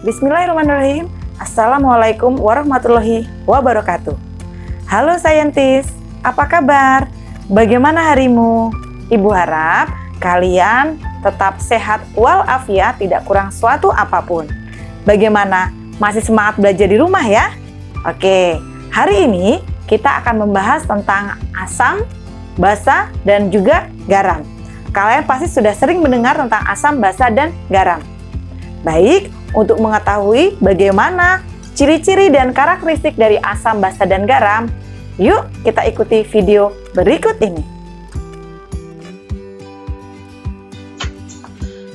Bismillahirrahmanirrahim. Assalamualaikum warahmatullahi wabarakatuh. Halo saintis, apa kabar? Bagaimana harimu? Ibu harap kalian tetap sehat walafiat, tidak kurang suatu apapun. Bagaimana? Masih semangat belajar di rumah ya? Oke, hari ini kita akan membahas tentang asam, basa, dan juga garam. Kalian pasti sudah sering mendengar tentang asam, basa, dan garam. Baik, untuk mengetahui bagaimana ciri-ciri dan karakteristik dari asam, basa, dan garam, yuk kita ikuti video berikut ini.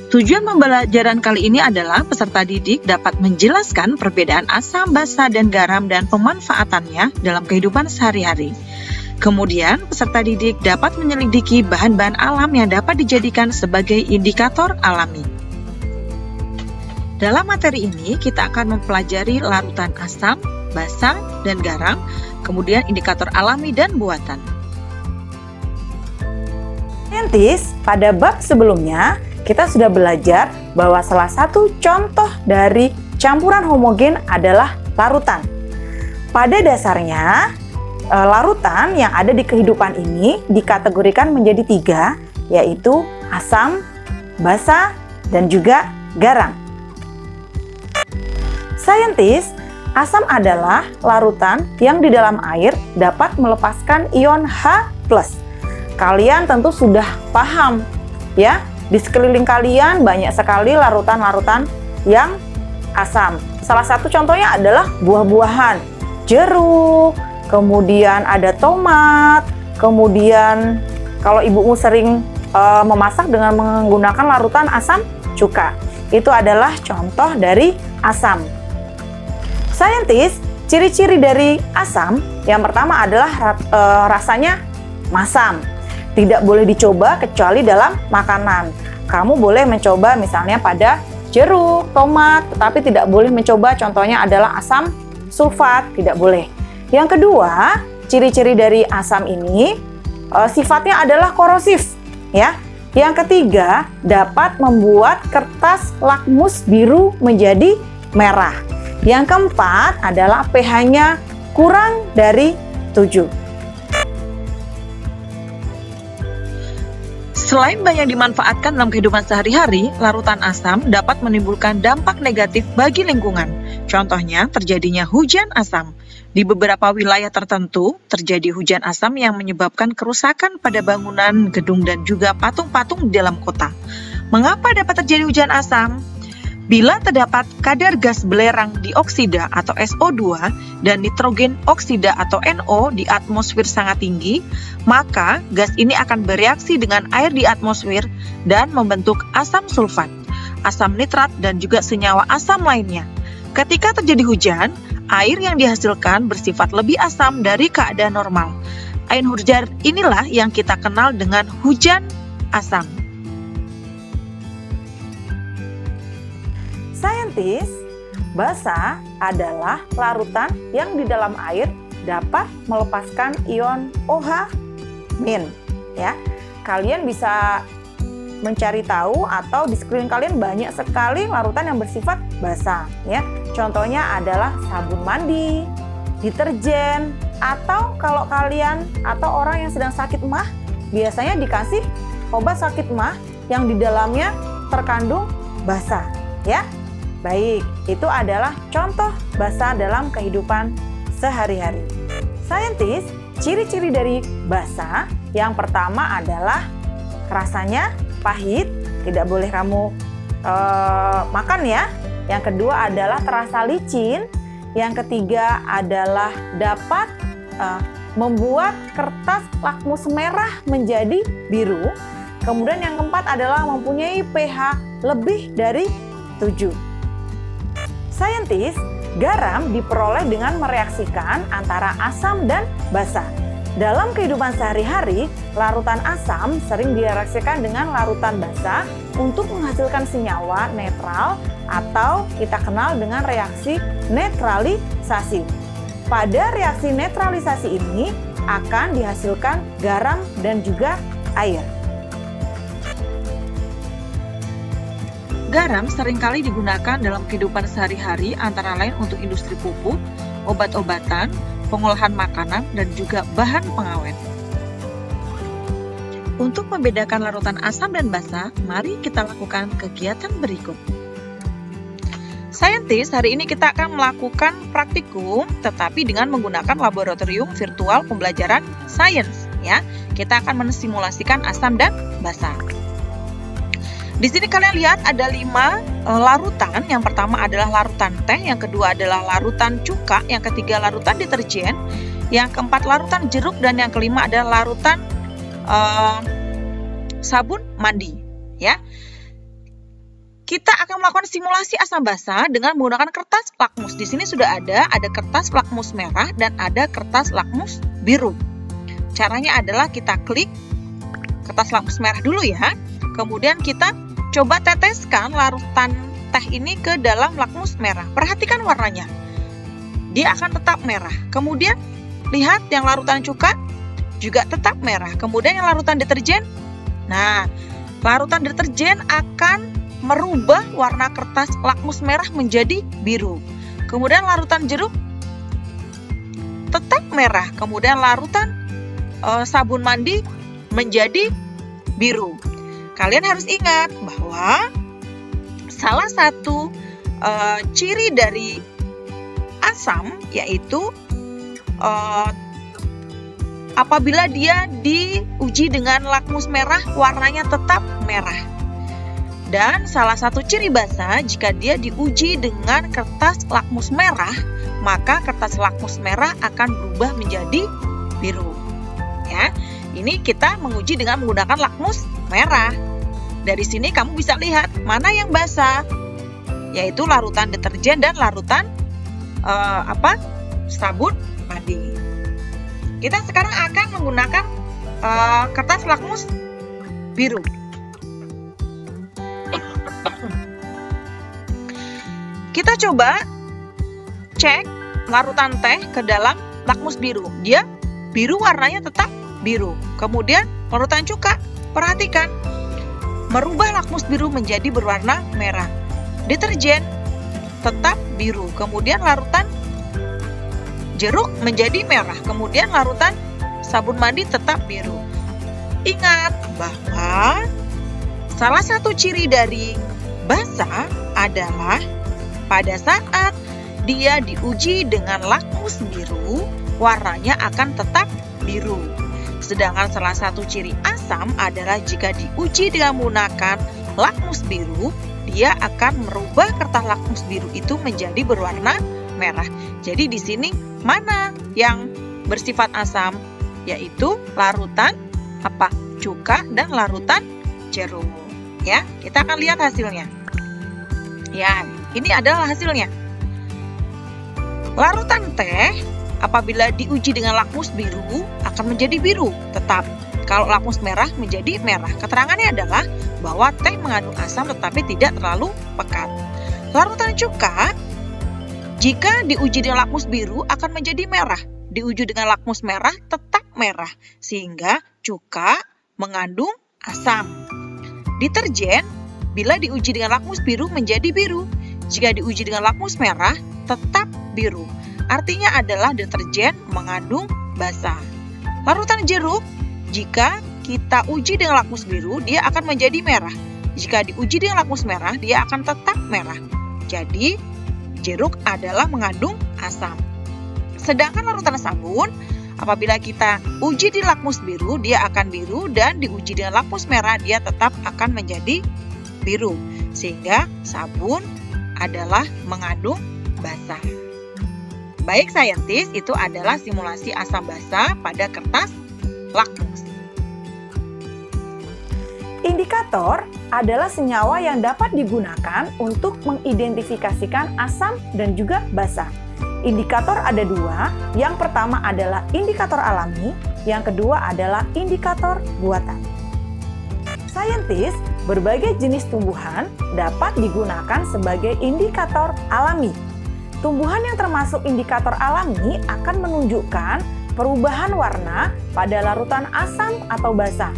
Tujuan pembelajaran kali ini adalah peserta didik dapat menjelaskan perbedaan asam, basa, dan garam dan pemanfaatannya dalam kehidupan sehari-hari. Kemudian, peserta didik dapat menyelidiki bahan-bahan alam yang dapat dijadikan sebagai indikator alami. Dalam materi ini, kita akan mempelajari larutan asam, basa, dan garam, kemudian indikator alami dan buatan. Saintis, pada bab sebelumnya, kita sudah belajar bahwa salah satu contoh dari campuran homogen adalah larutan. Pada dasarnya, larutan yang ada di kehidupan ini dikategorikan menjadi 3, yaitu asam, basa, dan juga garam. Saintis, asam adalah larutan yang di dalam air dapat melepaskan ion H+. Kalian tentu sudah paham ya, di sekeliling kalian banyak sekali larutan-larutan yang asam. Salah satu contohnya adalah buah-buahan, jeruk, kemudian ada tomat, kemudian kalau ibumu sering memasak dengan menggunakan larutan asam cuka. Itu adalah contoh dari asam. Saintis, ciri-ciri dari asam yang pertama adalah rasanya masam. Tidak boleh dicoba kecuali dalam makanan. Kamu boleh mencoba misalnya pada jeruk, tomat, tetapi tidak boleh mencoba contohnya adalah asam sulfat, tidak boleh. Yang kedua, ciri-ciri dari asam ini sifatnya adalah korosif, ya. Yang ketiga, dapat membuat kertas lakmus biru menjadi merah. Yang keempat adalah pH-nya kurang dari 7. Selain banyak dimanfaatkan dalam kehidupan sehari-hari, larutan asam dapat menimbulkan dampak negatif bagi lingkungan. Contohnya, terjadinya hujan asam. Di beberapa wilayah tertentu, terjadi hujan asam yang menyebabkan kerusakan pada bangunan, gedung, dan juga patung-patung di dalam kota. Mengapa dapat terjadi hujan asam? Bila terdapat kadar gas belerang dioksida atau SO2 dan nitrogen oksida atau NO di atmosfer sangat tinggi, maka gas ini akan bereaksi dengan air di atmosfer dan membentuk asam sulfat, asam nitrat, dan juga senyawa asam lainnya. Ketika terjadi hujan, air yang dihasilkan bersifat lebih asam dari keadaan normal. Air hujan inilah yang kita kenal dengan hujan asam. Saintis, basa adalah larutan yang di dalam air dapat melepaskan ion OH-, ya. Kalian bisa mencari tahu atau di sekeliling kalian banyak sekali larutan yang bersifat basa, ya. Contohnya adalah sabun mandi, deterjen, atau kalau kalian atau orang yang sedang sakit emah biasanya dikasih obat sakit emah yang di dalamnya terkandung basa, ya. Baik, itu adalah contoh basa dalam kehidupan sehari-hari. Saintis, ciri-ciri dari basa yang pertama adalah rasanya pahit, tidak boleh kamu makan ya. Yang kedua adalah terasa licin. Yang ketiga adalah dapat membuat kertas lakmus merah menjadi biru. Kemudian yang keempat adalah mempunyai pH lebih dari 7. Saintis, garam diperoleh dengan mereaksikan antara asam dan basa. Dalam kehidupan sehari-hari, larutan asam sering direaksikan dengan larutan basa untuk menghasilkan senyawa netral atau kita kenal dengan reaksi netralisasi. Pada reaksi netralisasi ini akan dihasilkan garam dan juga air. Garam seringkali digunakan dalam kehidupan sehari-hari antara lain untuk industri pupuk, obat-obatan, pengolahan makanan, dan juga bahan pengawet. Untuk membedakan larutan asam dan basa, mari kita lakukan kegiatan berikut. Saintis, hari ini kita akan melakukan praktikum tetapi dengan menggunakan laboratorium virtual pembelajaran sains ya. Kita akan mensimulasikan asam dan basa. Di sini kalian lihat ada 5 larutan. Yang pertama adalah larutan teh, yang kedua adalah larutan cuka, yang ketiga larutan deterjen, yang keempat larutan jeruk, dan yang kelima adalah larutan sabun mandi ya. Kita akan melakukan simulasi asam basa dengan menggunakan kertas lakmus. Di sini sudah ada kertas lakmus merah dan ada kertas lakmus biru. Caranya adalah kita klik kertas lakmus merah dulu ya. Kemudian kita coba teteskan larutan teh ini ke dalam lakmus merah. Perhatikan warnanya. Dia akan tetap merah. Kemudian lihat yang larutan cuka juga tetap merah. Kemudian yang larutan deterjen. Nah, larutan deterjen akan merubah warna kertas lakmus merah menjadi biru. Kemudian larutan jeruk tetap merah. Kemudian larutan sabun mandi menjadi biru. Kalian harus ingat bahwa salah satu ciri dari asam yaitu apabila dia diuji dengan lakmus merah, warnanya tetap merah. Dan salah satu ciri basa, jika dia diuji dengan kertas lakmus merah, maka kertas lakmus merah akan berubah menjadi biru. Ya, ini kita menguji dengan menggunakan lakmus merah. Dari sini kamu bisa lihat mana yang basah, yaitu larutan deterjen dan larutan sabun mandi. Kita sekarang akan menggunakan kertas lakmus biru. Kita coba cek larutan teh ke dalam lakmus biru. Dia biru, warnanya tetap biru. Kemudian larutan cuka, perhatikan, merubah lakmus biru menjadi berwarna merah. Deterjen tetap biru. Kemudian larutan jeruk menjadi merah. Kemudian larutan sabun mandi tetap biru. Ingat bahwa salah satu ciri dari basa adalah pada saat dia diuji dengan lakmus biru, warnanya akan tetap biru. Sedangkan salah satu ciri asam adalah jika diuji dengan menggunakan lakmus biru, dia akan merubah kertas lakmus biru itu menjadi berwarna merah. Jadi di sini mana yang bersifat asam? Yaitu larutan cuka dan larutan jeruk. Ya, kita akan lihat hasilnya. Ya, ini adalah hasilnya. Larutan teh apabila diuji dengan lakmus biru akan menjadi biru tetap. Kalau lakmus merah menjadi merah. Keterangannya adalah bahwa teh mengandung asam tetapi tidak terlalu pekat. Larutan cuka jika diuji dengan lakmus biru akan menjadi merah. Diuji dengan lakmus merah tetap merah sehingga cuka mengandung asam. Deterjen bila diuji dengan lakmus biru menjadi biru. Jika diuji dengan lakmus merah tetap biru. Artinya adalah deterjen mengandung basa. Larutan jeruk, jika kita uji dengan lakmus biru, dia akan menjadi merah. Jika diuji dengan lakmus merah, dia akan tetap merah. Jadi, jeruk adalah mengandung asam. Sedangkan larutan sabun, apabila kita uji di lakmus biru, dia akan biru. Dan diuji dengan lakmus merah, dia tetap akan menjadi biru. Sehingga sabun adalah mengandung basa. Baik saintis, itu adalah simulasi asam basa pada kertas lakmus. Indikator adalah senyawa yang dapat digunakan untuk mengidentifikasikan asam dan juga basa. Indikator ada dua, yang pertama adalah indikator alami, yang kedua adalah indikator buatan. Saintis, berbagai jenis tumbuhan dapat digunakan sebagai indikator alami. Tumbuhan yang termasuk indikator alami akan menunjukkan perubahan warna pada larutan asam atau basa.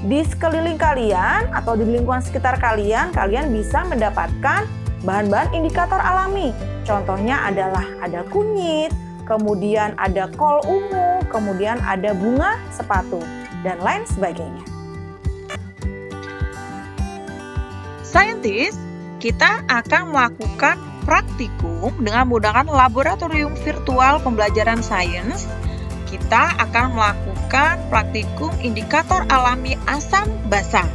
Di sekeliling kalian atau di lingkungan sekitar kalian bisa mendapatkan bahan-bahan indikator alami. Contohnya adalah ada kunyit, kemudian ada kol ungu, kemudian ada bunga sepatu, dan lain sebagainya. Saintis, kita akan melakukan praktikum dengan menggunakan laboratorium virtual pembelajaran sains. Kita akan melakukan praktikum indikator alami asam basa.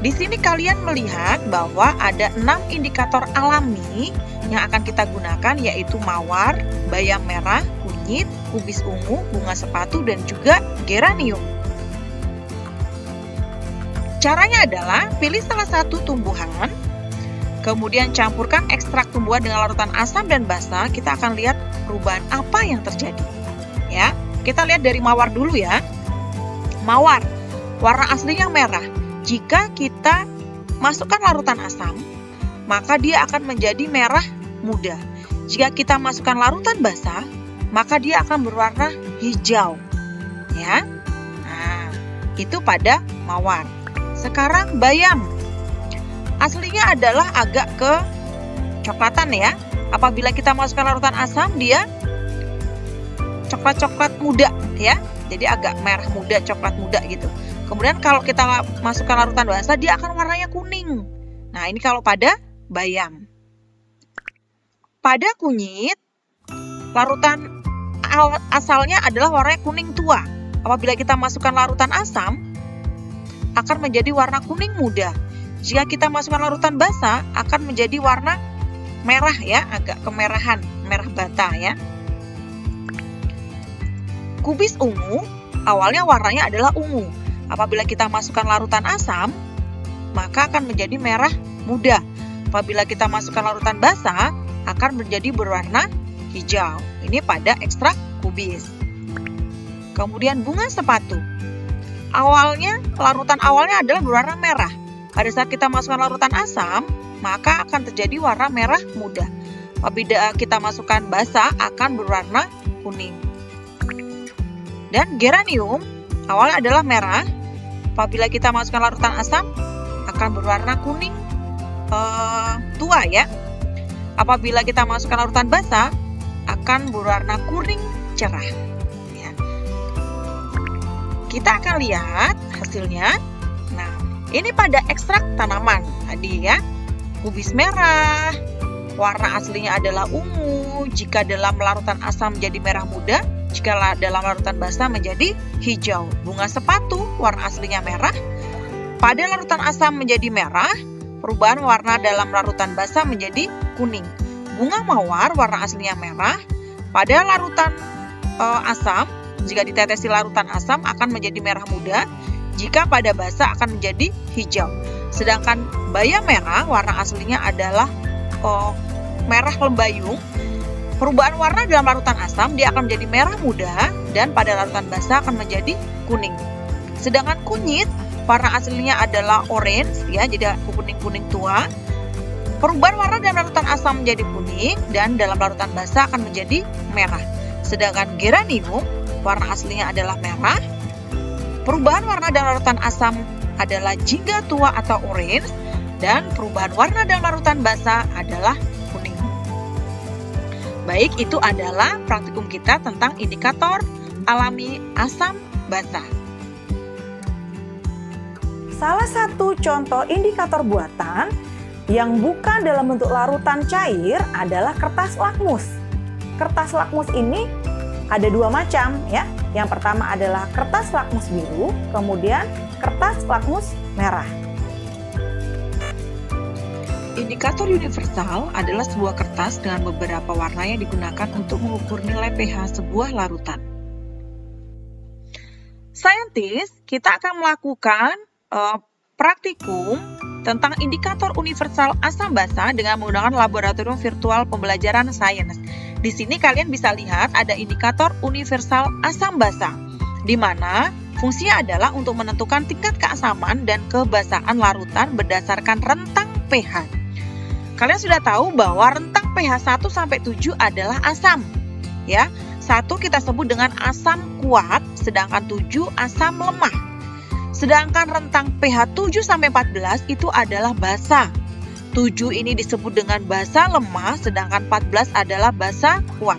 Di sini kalian melihat bahwa ada 6 indikator alami yang akan kita gunakan, yaitu mawar, bayam merah, kunyit, kubis ungu, bunga sepatu, dan juga geranium. Caranya adalah pilih salah satu tumbuhan, kemudian campurkan ekstrak tumbuhan dengan larutan asam dan basa. Kita akan lihat perubahan apa yang terjadi. Ya, kita lihat dari mawar dulu ya. Mawar, warna aslinya merah. Jika kita masukkan larutan asam, maka dia akan menjadi merah muda. Jika kita masukkan larutan basa, maka dia akan berwarna hijau. Ya. Nah, itu pada mawar. Sekarang bayam. Aslinya adalah agak ke coklatan ya. Apabila kita masukkan larutan asam, dia coklat-coklat muda ya. Jadi agak merah muda, coklat muda gitu. Kemudian kalau kita masukkan larutan basa, dia akan warnanya kuning. Nah, ini kalau pada bayam. Pada kunyit, larutan asalnya adalah warnanya kuning tua. Apabila kita masukkan larutan asam, akan menjadi warna kuning muda. Jika kita masukkan larutan basa, akan menjadi warna merah ya, agak kemerahan, merah bata ya. Kubis ungu, awalnya warnanya adalah ungu. Apabila kita masukkan larutan asam, maka akan menjadi merah muda. Apabila kita masukkan larutan basa, akan menjadi berwarna hijau. Ini pada ekstrak kubis. Kemudian bunga sepatu. Larutan awalnya adalah berwarna merah. Pada saat kita masukkan larutan asam, maka akan terjadi warna merah muda. Apabila kita masukkan basa, akan berwarna kuning. Dan geranium, awalnya adalah merah. Apabila kita masukkan larutan asam, akan berwarna kuning tua ya. Apabila kita masukkan larutan basa, akan berwarna kuning cerah. Ya. Kita akan lihat hasilnya. Nah, ini pada ekstrak tanaman tadi ya. Kubis merah, warna aslinya adalah ungu. Jika dalam larutan asam menjadi merah muda, jika dalam larutan basa menjadi hijau. Bunga sepatu, warna aslinya merah. Pada larutan asam menjadi merah, perubahan warna dalam larutan basa menjadi kuning. Bunga mawar, warna aslinya merah. Pada larutan asam, jika ditetesi larutan asam akan menjadi merah muda. Jika pada basa akan menjadi hijau. Sedangkan bayam merah, warna aslinya adalah merah lembayung. Perubahan warna dalam larutan asam, dia akan menjadi merah muda, dan pada larutan basa akan menjadi kuning. Sedangkan kunyit, warna aslinya adalah orange, ya, jadi kuning-kuning tua. Perubahan warna dalam larutan asam menjadi kuning, dan dalam larutan basa akan menjadi merah. Sedangkan geranium, warna aslinya adalah merah. Perubahan warna dalam larutan asam adalah jingga tua atau orange, dan perubahan warna dalam larutan basa adalah kuning. Baik, itu adalah praktikum kita tentang indikator alami asam basa. Salah satu contoh indikator buatan yang bukan dalam bentuk larutan cair adalah kertas lakmus. Kertas lakmus ini ada dua macam ya. Yang pertama adalah kertas lakmus biru, kemudian kertas lakmus merah. Indikator universal adalah sebuah kertas dengan beberapa warna yang digunakan untuk mengukur nilai pH sebuah larutan. Saintis, kita akan melakukan praktikum tentang indikator universal asam basa dengan menggunakan laboratorium virtual pembelajaran sains. Di sini kalian bisa lihat ada indikator universal asam basa, di mana fungsinya adalah untuk menentukan tingkat keasaman dan kebasaan larutan berdasarkan rentang pH. Kalian sudah tahu bahwa rentang pH 1 sampai 7 adalah asam, ya. 1 kita sebut dengan asam kuat, sedangkan 7 asam lemah. Sedangkan rentang pH 7 sampai 14 itu adalah basa. 7 ini disebut dengan basa lemah, sedangkan 14 adalah basa kuat.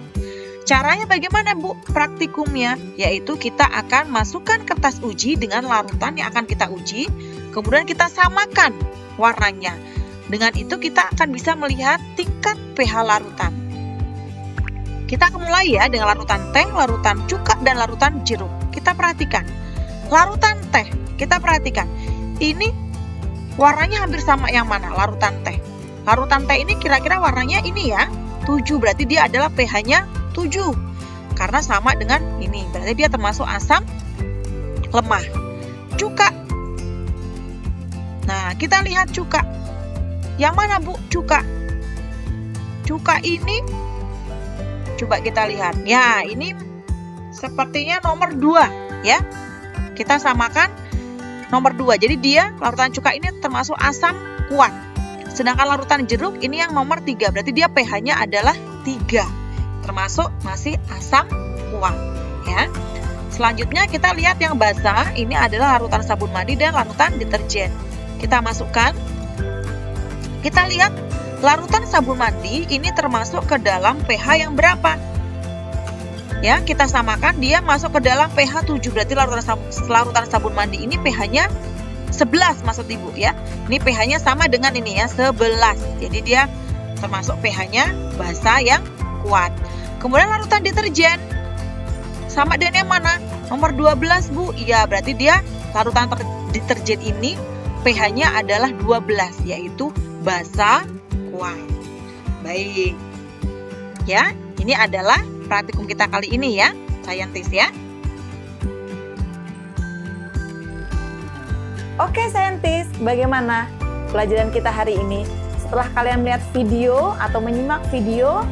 Caranya bagaimana, Bu? Praktikumnya yaitu kita akan masukkan kertas uji dengan larutan yang akan kita uji, kemudian kita samakan warnanya. Dengan itu kita akan bisa melihat tingkat pH larutan. Kita akan mulai ya dengan larutan teh, larutan cuka, dan larutan jeruk. Kita perhatikan. Larutan teh, kita perhatikan. Ini warnanya hampir sama yang mana? Larutan teh. Larutan teh ini kira-kira warnanya ini ya, 7. Berarti dia adalah pH-nya 7. Karena sama dengan ini. Berarti dia termasuk asam lemah. Cuka. Nah, kita lihat cuka. Yang mana, Bu? Cuka. Cuka ini, coba kita lihat. Ya, ini sepertinya nomor 2, ya. Kita samakan nomor 2. Jadi dia, larutan cuka ini termasuk asam kuat. Sedangkan larutan jeruk ini yang nomor 3. Berarti dia pH-nya adalah 3. Termasuk masih asam kuat, ya. Selanjutnya kita lihat yang basah. Ini adalah larutan sabun mandi dan larutan deterjen. Kita masukkan. Kita lihat larutan sabun mandi ini termasuk ke dalam pH yang berapa? Ya, kita samakan, dia masuk ke dalam pH 7. Berarti larutan sabun mandi ini pH-nya 11 maksud Ibu ya. Ini pH-nya sama dengan ini ya, 11. Jadi dia termasuk pH-nya basa yang kuat. Kemudian larutan deterjen sama dengan yang mana? Nomor 12, Bu. Iya, berarti dia larutan deterjen ini pH-nya adalah 12, yaitu basa kuat. Baik. Ya, ini adalah praktikum kita kali ini ya, saintis ya. Oke, saintis, bagaimana pelajaran kita hari ini? Setelah kalian melihat video atau menyimak video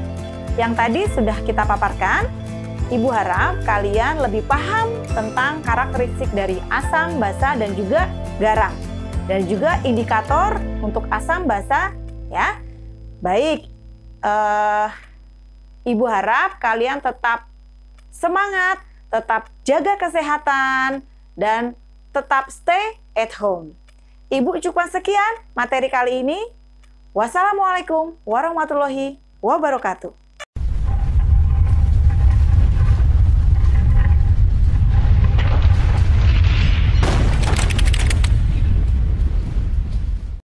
yang tadi sudah kita paparkan, Ibu harap kalian lebih paham tentang karakteristik dari asam, basa, dan juga garam. Dan juga indikator untuk asam basa ya. Baik, Ibu harap kalian tetap semangat, tetap jaga kesehatan, dan tetap stay at home. Ibu cukupkan sekian materi kali ini. Wassalamualaikum warahmatullahi wabarakatuh.